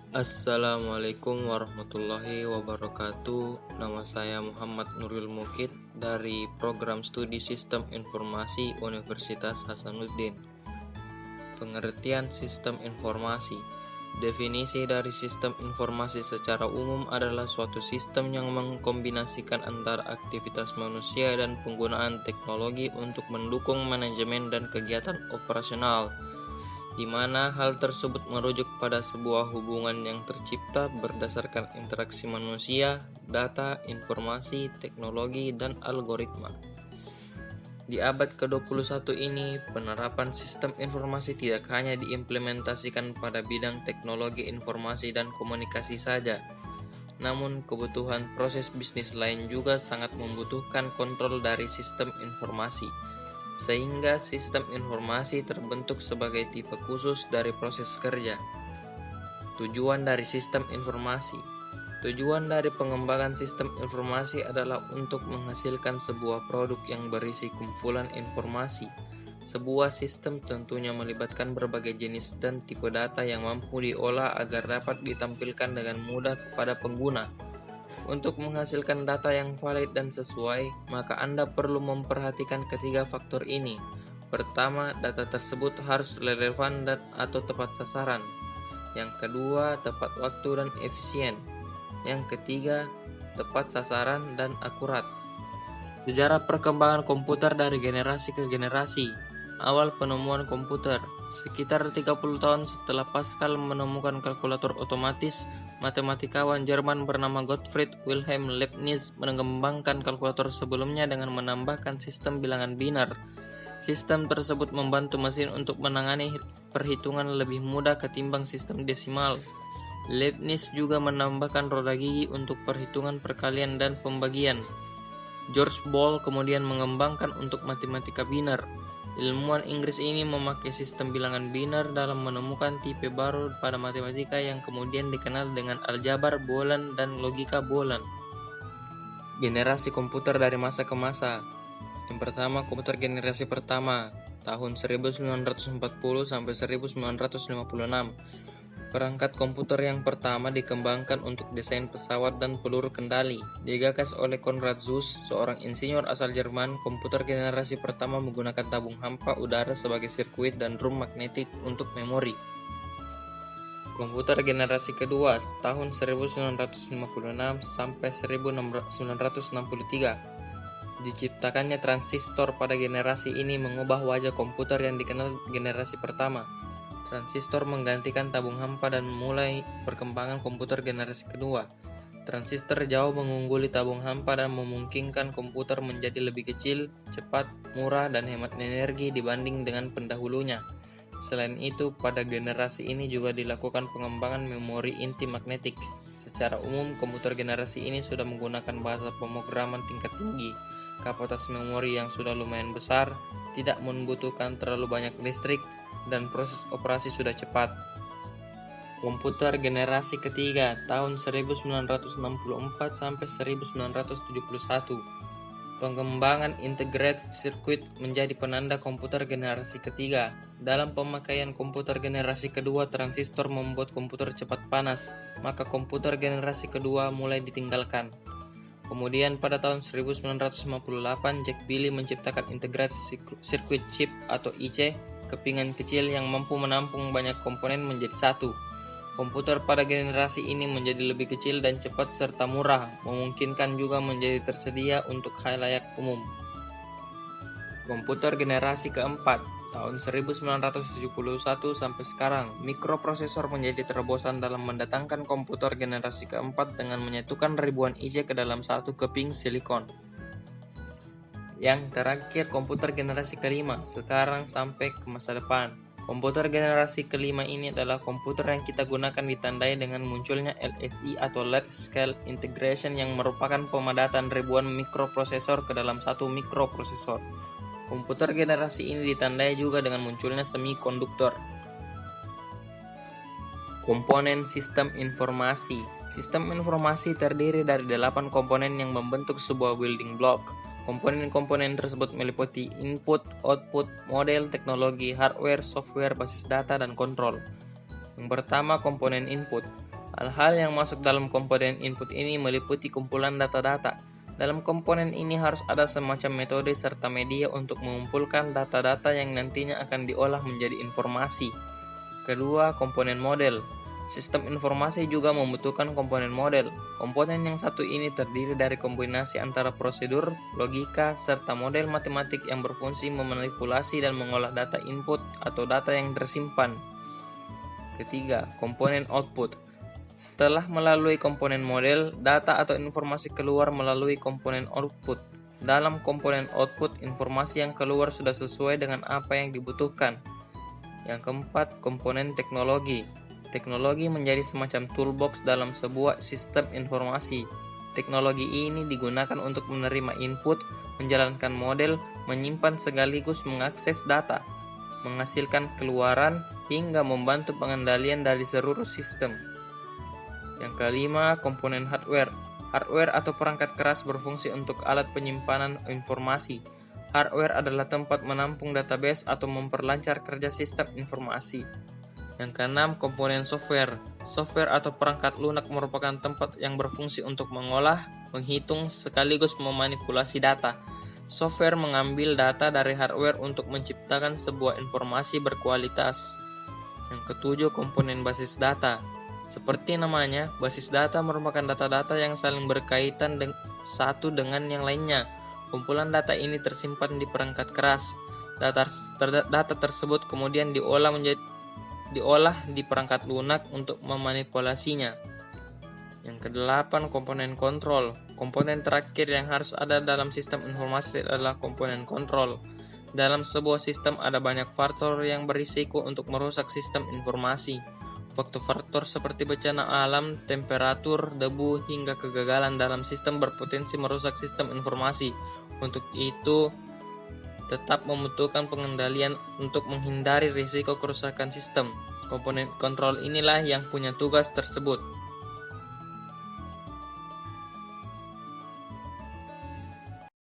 Assalamualaikum warahmatullahi wabarakatuh. Nama saya Muhammad Nuril Mukid dari Program Studi Sistem Informasi Universitas Hasanuddin. Pengertian sistem informasi. Definisi dari sistem informasi secara umum adalah suatu sistem yang mengkombinasikan antara aktivitas manusia dan penggunaan teknologi untuk mendukung manajemen dan kegiatan operasional, di mana hal tersebut merujuk pada sebuah hubungan yang tercipta berdasarkan interaksi manusia, data, informasi, teknologi, dan algoritma. Di abad ke-21 ini, penerapan sistem informasi tidak hanya diimplementasikan pada bidang teknologi informasi dan komunikasi saja, namun kebutuhan proses bisnis lain juga sangat membutuhkan kontrol dari sistem informasi, sehingga sistem informasi terbentuk sebagai tipe khusus dari proses kerja. Tujuan dari sistem informasi. Tujuan dari pengembangan sistem informasi adalah untuk menghasilkan sebuah produk yang berisi kumpulan informasi. Sebuah sistem tentunya melibatkan berbagai jenis dan tipe data yang mampu diolah agar dapat ditampilkan dengan mudah kepada pengguna. Untuk menghasilkan data yang valid dan sesuai, maka Anda perlu memperhatikan ketiga faktor ini. Pertama, data tersebut harus relevan atau tepat sasaran. Yang kedua, tepat waktu dan efisien. Yang ketiga, tepat sasaran dan akurat. Sejarah perkembangan komputer dari generasi ke generasi. Awal penemuan komputer. Sekitar 30 tahun setelah Pascal menemukan kalkulator otomatis, matematikawan Jerman bernama Gottfried Wilhelm Leibniz mengembangkan kalkulator sebelumnya dengan menambahkan sistem bilangan biner. Sistem tersebut membantu mesin untuk menangani perhitungan lebih mudah ketimbang sistem desimal. Leibniz juga menambahkan roda gigi untuk perhitungan perkalian dan pembagian. George Boole kemudian mengembangkan untuk matematika biner. Ilmuwan Inggris ini memakai sistem bilangan biner dalam menemukan tipe baru pada matematika yang kemudian dikenal dengan aljabar Boolean dan logika Boolean. Generasi komputer dari masa ke masa. Yang pertama, komputer generasi pertama, tahun 1940 sampai 1956. Perangkat komputer yang pertama dikembangkan untuk desain pesawat dan peluru kendali. Digagas oleh Konrad Zuse, seorang insinyur asal Jerman. Komputer generasi pertama menggunakan tabung hampa udara sebagai sirkuit dan drum magnetik untuk memori. Komputer generasi kedua, tahun 1956 sampai 1963. Diciptakannya transistor pada generasi ini mengubah wajah komputer yang dikenal generasi pertama. Transistor menggantikan tabung hampa dan mulai perkembangan komputer generasi kedua. Transistor jauh mengungguli tabung hampa dan memungkinkan komputer menjadi lebih kecil, cepat, murah, dan hemat energi dibanding dengan pendahulunya. Selain itu, pada generasi ini juga dilakukan pengembangan memori inti magnetik. Secara umum, komputer generasi ini sudah menggunakan bahasa pemrograman tingkat tinggi, kapasitas memori yang sudah lumayan besar, tidak membutuhkan terlalu banyak listrik, dan proses operasi sudah cepat. Komputer generasi ketiga, tahun 1964 sampai 1971. Pengembangan integrated circuit menjadi penanda komputer generasi ketiga. Dalam pemakaian komputer generasi kedua, transistor membuat komputer cepat panas, maka komputer generasi kedua mulai ditinggalkan. Kemudian pada tahun 1958, Jack Billy menciptakan integrated circuit chip atau IC, kepingan kecil yang mampu menampung banyak komponen menjadi satu. Komputer pada generasi ini menjadi lebih kecil dan cepat serta murah, memungkinkan juga menjadi tersedia untuk khalayak umum. Komputer generasi keempat, tahun 1971 sampai sekarang, mikroprosesor menjadi terobosan dalam mendatangkan komputer generasi keempat dengan menyatukan ribuan IC ke dalam satu keping silikon. Yang terakhir, komputer generasi kelima, sekarang sampai ke masa depan. Komputer generasi kelima ini adalah komputer yang kita gunakan ditandai dengan munculnya LSI atau Large Scale Integration yang merupakan pemadatan ribuan mikroprosesor ke dalam satu mikroprosesor. Komputer generasi ini ditandai juga dengan munculnya semikonduktor. Komponen sistem informasi. Sistem informasi terdiri dari 8 komponen yang membentuk sebuah building block. Komponen-komponen tersebut meliputi input, output, model, teknologi, hardware, software, basis data, dan kontrol. Yang pertama, komponen input. Hal-hal yang masuk dalam komponen input ini meliputi kumpulan data-data. Dalam komponen ini harus ada semacam metode serta media untuk mengumpulkan data-data yang nantinya akan diolah menjadi informasi. Kedua, komponen model. Sistem informasi juga membutuhkan komponen model. Komponen yang satu ini terdiri dari kombinasi antara prosedur, logika, serta model matematik yang berfungsi memanipulasi dan mengolah data input atau data yang tersimpan. Ketiga, komponen output. Setelah melalui komponen model, data atau informasi keluar melalui komponen output. Dalam komponen output, informasi yang keluar sudah sesuai dengan apa yang dibutuhkan. Yang keempat, komponen teknologi. Teknologi menjadi semacam toolbox dalam sebuah sistem informasi. Teknologi ini digunakan untuk menerima input, menjalankan model, menyimpan sekaligus mengakses data, menghasilkan keluaran, hingga membantu pengendalian dari seluruh sistem. Yang kelima, komponen hardware. Hardware atau perangkat keras berfungsi untuk alat penyimpanan informasi. Hardware adalah tempat menampung database atau memperlancar kerja sistem informasi. Yang keenam, komponen software. Software atau perangkat lunak merupakan tempat yang berfungsi untuk mengolah, menghitung, sekaligus memanipulasi data. Software mengambil data dari hardware untuk menciptakan sebuah informasi berkualitas. Yang ketujuh, komponen basis data. Seperti namanya, basis data merupakan data-data yang saling berkaitan satu dengan yang lainnya. Kumpulan data ini tersimpan di perangkat keras. Data tersebut kemudian diolah di perangkat lunak untuk memanipulasinya. Yang kedelapan, komponen kontrol. Komponen terakhir yang harus ada dalam sistem informasi adalah komponen kontrol. Dalam sebuah sistem ada banyak faktor yang berisiko untuk merusak sistem informasi. Faktor-faktor seperti bencana alam, temperatur, debu, hingga kegagalan dalam sistem berpotensi merusak sistem informasi. Untuk itu, tetap membutuhkan pengendalian untuk menghindari risiko kerusakan sistem. Komponen kontrol inilah yang punya tugas tersebut.